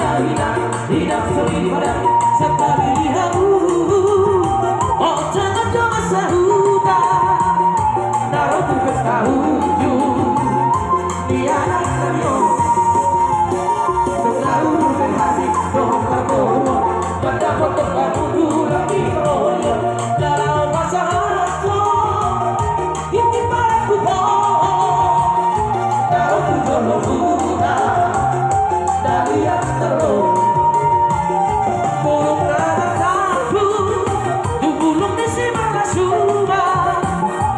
Tidak sering pada serta dilihatmu. Oh jangan coba sahuta taruh tugas tahuju Diana Karyo Selalu berhati Dohong kagowo pada foto kamu pulang di koyo dalam masalahku ini padaku taruh tugas muda dari yang terlalu burung rataku dugulung di simana suba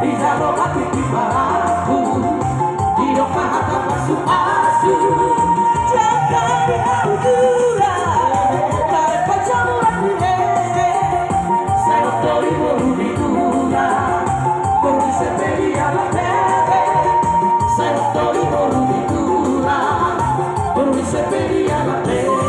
di dalam hati di paraku di doka hata masuk asu jaga di audura dari pacaran di heke saya tori boru di tuna boru di sepedi ala tebe saya tori boru di tuna boru di sepedi ala tebe.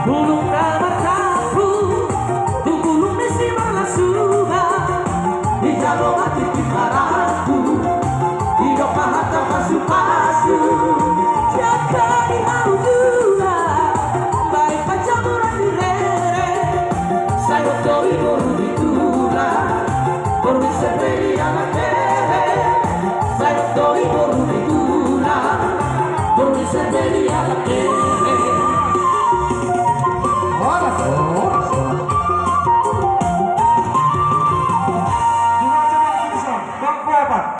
Bulung ramataku, dugulung di simana suba, di dalam hati di paraku, di doka hata masuk asu.